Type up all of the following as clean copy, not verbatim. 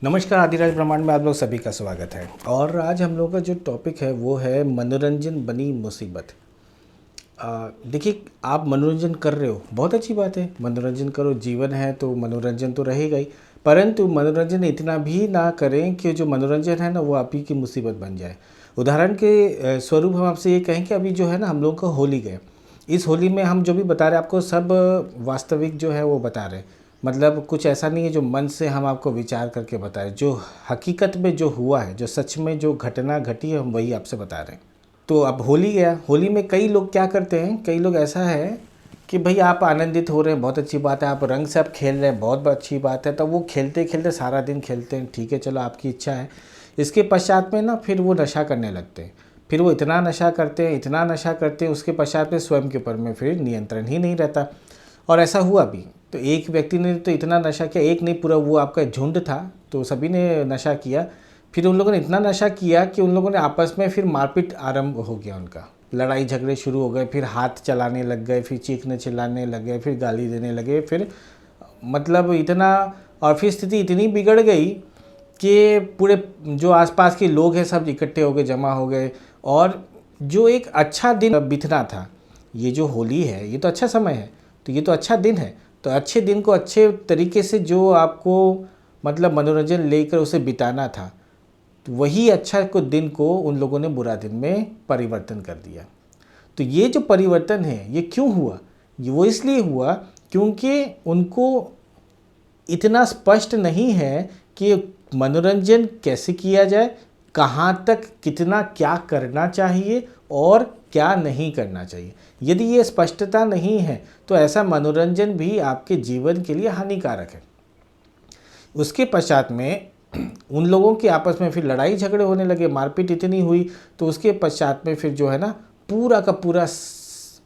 नमस्कार, आदिराज ब्रह्मांड में आप लोग सभी का स्वागत है। और आज हम लोग का जो टॉपिक है वो है मनोरंजन बनी मुसीबत। देखिए, आप मनोरंजन कर रहे हो, बहुत अच्छी बात है, मनोरंजन करो, जीवन है तो मनोरंजन तो रहेगा ही। परंतु मनोरंजन इतना भी ना करें कि जो मनोरंजन है ना वो आप ही की मुसीबत बन जाए। उदाहरण के स्वरूप हम आपसे ये कहें कि अभी जो है ना हम लोग का होली गए, इस होली में हम जो भी बता रहे हैं आपको सब वास्तविक जो है वो बता रहे हैं। मतलब कुछ ऐसा नहीं है जो मन से हम आपको विचार करके बता रहे, जो हकीकत में जो हुआ है, जो सच में जो घटना घटी है, हम वही आपसे बता रहे हैं। तो अब होली गया, होली में कई लोग क्या करते हैं, कई लोग ऐसा है कि भाई आप आनंदित हो रहे हैं, बहुत अच्छी बात है, आप रंग से आप खेल रहे हैं, बहुत अच्छी बात है। तब वो खेलते खेलते सारा दिन खेलते हैं, ठीक है चलो आपकी इच्छा है। इसके पश्चात में ना फिर वो नशा करने लगते हैं, फिर वो इतना नशा करते हैं, इतना नशा करते हैं, उसके पश्चात में स्वयं के ऊपर में फिर नियंत्रण ही नहीं रहता। और ऐसा हुआ भी, तो एक व्यक्ति ने तो इतना नशा किया, एक नहीं पूरा वो आपका झुंड था, तो सभी ने नशा किया। फिर उन लोगों ने इतना नशा किया कि उन लोगों ने आपस में फिर मारपीट आरंभ हो गया, उनका लड़ाई झगड़े शुरू हो गए, फिर हाथ चलाने लग गए, फिर चीखने चिल्लाने लग गए, फिर गाली देने लगे, फिर मतलब इतना, और फिर स्थिति इतनी बिगड़ गई कि पूरे जो आसपास के लोग हैं सब इकट्ठे हो गए, जमा हो गए। और जो एक अच्छा दिन बीतना था, ये जो होली है ये तो अच्छा समय है, तो ये तो अच्छा दिन है, तो अच्छे दिन को अच्छे तरीके से जो आपको मतलब मनोरंजन लेकर उसे बिताना था, तो वही अच्छा को दिन को उन लोगों ने बुरा दिन में परिवर्तन कर दिया। तो ये जो परिवर्तन है ये क्यों हुआ? ये वो इसलिए हुआ क्योंकि उनको इतना स्पष्ट नहीं है कि मनोरंजन कैसे किया जाए, कहाँ तक कितना क्या करना चाहिए और क्या नहीं करना चाहिए। यदि ये स्पष्टता नहीं है तो ऐसा मनोरंजन भी आपके जीवन के लिए हानिकारक है। उसके पश्चात में उन लोगों के आपस में फिर लड़ाई झगड़े होने लगे, मारपीट इतनी हुई, तो उसके पश्चात में फिर जो है ना पूरा का पूरा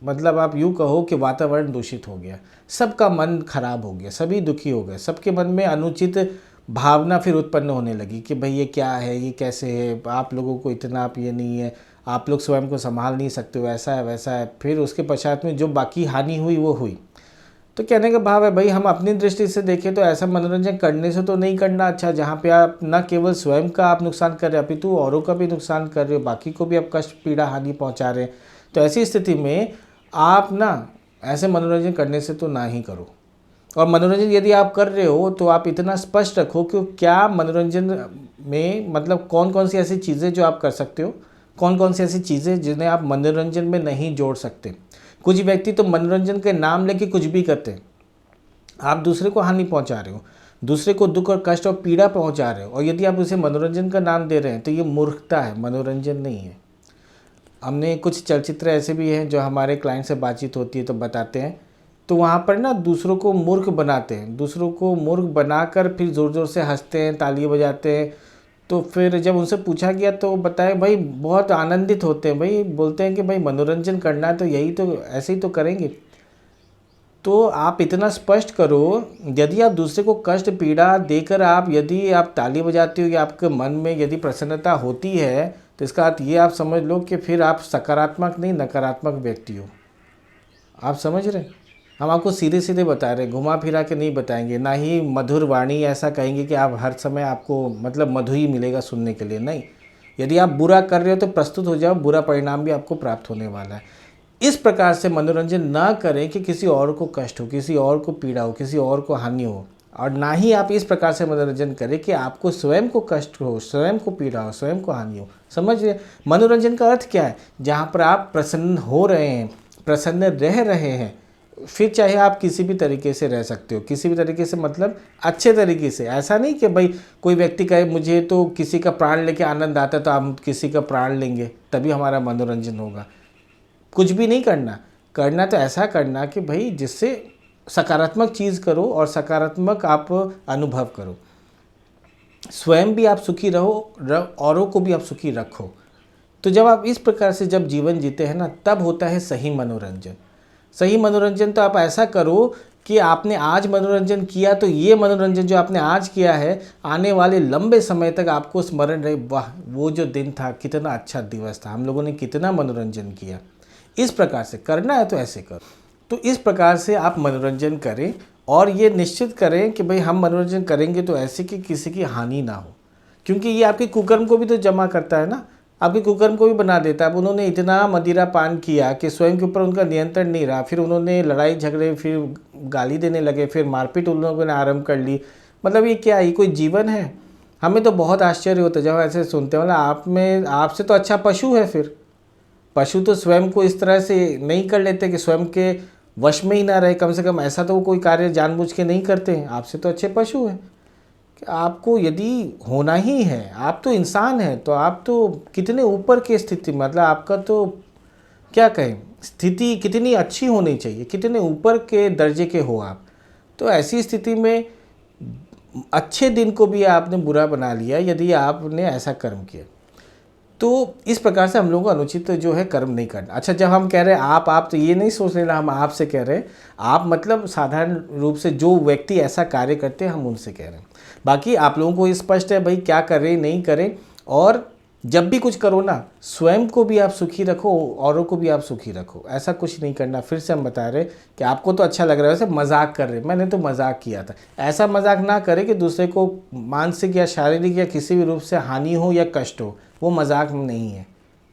मतलब आप यूँ कहो कि वातावरण दूषित हो गया, सबका मन खराब हो गया, सभी दुखी हो गए, सबके मन में अनुचित भावना फिर उत्पन्न होने लगी कि भाई ये क्या है, ये कैसे है, आप लोगों को इतना आप ये नहीं है, आप लोग स्वयं को संभाल नहीं सकते हो, ऐसा है वैसा है। फिर उसके पश्चात में जो बाकी हानि हुई वो हुई। तो कहने का भाव है भाई हम अपनी दृष्टि से देखें तो ऐसा मनोरंजन करने से तो नहीं करना अच्छा, जहाँ पे आप न केवल स्वयं का आप नुकसान कर रहे हो अपितु औरों का भी नुकसान कर रहे हो, बाकी को भी आप कष्ट पीड़ा हानि पहुँचा रहे हैं। तो ऐसी स्थिति में आप ना ऐसे मनोरंजन करने से तो ना ही करो। और मनोरंजन यदि आप कर रहे हो तो आप इतना स्पष्ट रखो कि क्या मनोरंजन में मतलब कौन कौन सी ऐसी चीज़ें जो आप कर सकते हो, कौन कौन सी ऐसी चीज़ें जिन्हें आप मनोरंजन में नहीं जोड़ सकते। कुछ व्यक्ति तो मनोरंजन के नाम लेके कुछ भी करते हैं, आप दूसरे को हानि पहुंचा रहे हो, दूसरे को दुख और कष्ट और पीड़ा पहुंचा रहे हो, और यदि आप उसे मनोरंजन का नाम दे रहे हैं तो ये मूर्खता है, मनोरंजन नहीं है। हमने कुछ चलचित्र ऐसे भी हैं जो हमारे क्लाइंट से बातचीत होती है तो बताते हैं, तो वहाँ पर ना दूसरों को मूर्ख बनाते हैं, दूसरों को मूर्ख बनाकर फिर ज़ोर ज़ोर से हंसते हैं, तालियां बजाते हैं। तो फिर जब उनसे पूछा गया तो बताए भाई बहुत आनंदित होते हैं, भाई बोलते हैं कि भाई मनोरंजन करना है तो यही तो ऐसे ही तो करेंगे। तो आप इतना स्पष्ट करो, यदि आप दूसरे को कष्ट पीड़ा देकर आप यदि आप ताली बजाते हो या आपके मन में यदि प्रसन्नता होती है, तो इसका अर्थ ये आप समझ लो कि फिर आप सकारात्मक नहीं नकारात्मक व्यक्ति हो। आप समझ रहे हैं? हम आपको सीधे सीधे बता रहे हैं, घुमा फिरा के नहीं बताएंगे, ना ही मधुर वाणी ऐसा कहेंगे कि आप हर समय आपको मतलब मधुर ही मिलेगा सुनने के लिए, नहीं। यदि आप बुरा कर रहे हो तो प्रस्तुत हो जाओ, बुरा परिणाम भी आपको प्राप्त होने वाला है। इस प्रकार से मनोरंजन ना करें कि किसी और को कष्ट हो, किसी और को पीड़ा हो, किसी और को हानि हो, और ना ही आप इस प्रकार से मनोरंजन करें कि आपको स्वयं को कष्ट हो, स्वयं को पीड़ा हो, स्वयं को हानि हो। समझ रहे? मनोरंजन का अर्थ क्या है? जहाँ पर आप प्रसन्न हो रहे हैं, प्रसन्न रह रहे हैं, फिर चाहे आप किसी भी तरीके से रह सकते हो, किसी भी तरीके से मतलब अच्छे तरीके से। ऐसा नहीं कि भाई कोई व्यक्ति कहे मुझे तो किसी का प्राण लेके आनंद आता है तो हम किसी का प्राण लेंगे तभी हमारा मनोरंजन होगा। कुछ भी नहीं करना, करना तो ऐसा करना कि भाई जिससे सकारात्मक चीज़ करो और सकारात्मक आप अनुभव करो, स्वयं भी आप सुखी रहो, औरों को भी आप सुखी रखो। तो जब आप इस प्रकार से जब जीवन जीते हैं ना, तब होता है सही मनोरंजन। सही मनोरंजन तो आप ऐसा करो कि आपने आज मनोरंजन किया तो ये मनोरंजन जो आपने आज किया है आने वाले लंबे समय तक आपको स्मरण रहे, वाह वो जो दिन था कितना अच्छा दिवस था, हम लोगों ने कितना मनोरंजन किया। इस प्रकार से करना है तो ऐसे करो। तो इस प्रकार से आप मनोरंजन करें और ये निश्चित करें कि भाई हम मनोरंजन करेंगे तो ऐसे कि किसी की हानि ना हो, क्योंकि ये आपके कुकर्म को भी तो जमा करता है ना, आपके कुकर्म को भी बना देता है। अब उन्होंने इतना मदिरा पान किया कि स्वयं के ऊपर उनका नियंत्रण नहीं रहा, फिर उन्होंने लड़ाई झगड़े, फिर गाली देने लगे, फिर मारपीट उन लोगों ने आरंभ कर ली। मतलब ये क्या, ये कोई जीवन है? हमें तो बहुत आश्चर्य होता है जब ऐसे सुनते हैं। मतलब आप में, आपसे तो अच्छा पशु है। फिर पशु तो स्वयं को इस तरह से नहीं कर लेते कि स्वयं के वश में ही ना रहे, कम से कम ऐसा तो वो कोई कार्य जानबूझ के नहीं करते हैं। आपसे तो अच्छे पशु हैं। कि आपको यदि होना ही है, आप तो इंसान हैं, तो आप तो कितने ऊपर की स्थिति, मतलब आपका तो क्या कहें, स्थिति कितनी अच्छी होनी चाहिए, कितने ऊपर के दर्जे के हो आप। तो ऐसी स्थिति में अच्छे दिन को भी आपने बुरा बना लिया यदि आपने ऐसा कर्म किया। तो इस प्रकार से हम लोगों को अनुचित जो है कर्म नहीं करना। अच्छा, जब हम कह रहे हैं आप तो ये नहीं सोच लेना हम आपसे कह रहे हैं। आप मतलब साधारण रूप से जो व्यक्ति ऐसा कार्य करते हैं हम उनसे कह रहे हैं। बाकी आप लोगों को स्पष्ट है भाई क्या करें नहीं करें। और जब भी कुछ करो ना, स्वयं को भी आप सुखी रखो, औरों को भी आप सुखी रखो। ऐसा कुछ नहीं करना। फिर से हम बता रहे कि आपको तो अच्छा लग रहा है, वैसे मजाक कर रहे, मैंने तो मजाक किया था। ऐसा मजाक ना करें कि दूसरे को मानसिक या शारीरिक या किसी भी रूप से हानि हो या कष्ट हो। वो मजाक नहीं है,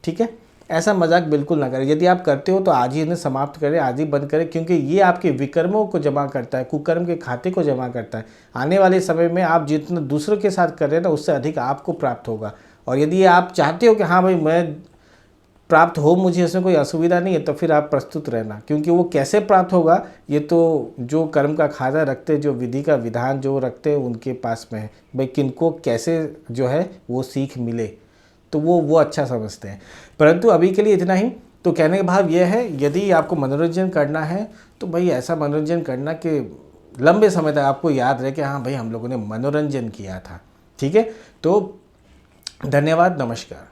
ठीक है? ऐसा मजाक बिल्कुल ना करें। यदि आप करते हो तो आज ही इन्हें समाप्त करें, आज ही बंद करें, क्योंकि ये आपके विकर्मों को जमा करता है, कुकर्म के खाते को जमा करता है। आने वाले समय में आप जितना दूसरों के साथ कर रहे हैं ना, उससे अधिक आपको प्राप्त होगा। और यदि आप चाहते हो कि हाँ भाई मैं प्राप्त हो, मुझे इसमें कोई असुविधा नहीं है, तो फिर आप प्रस्तुत रहना। क्योंकि वो कैसे प्राप्त होगा ये तो जो कर्म का खाता रखते, जो विधि का विधान जो रखते हैं उनके पास में है भाई, किनको कैसे जो है वो सीख मिले, तो वो अच्छा समझते हैं। परंतु अभी के लिए इतना ही। तो कहने का भाव यह है, यदि आपको मनोरंजन करना है तो भाई ऐसा मनोरंजन करना कि लंबे समय तक आपको याद रहे कि हाँ भाई हम लोगों ने मनोरंजन किया था। ठीक है, तो धन्यवाद, नमस्कार।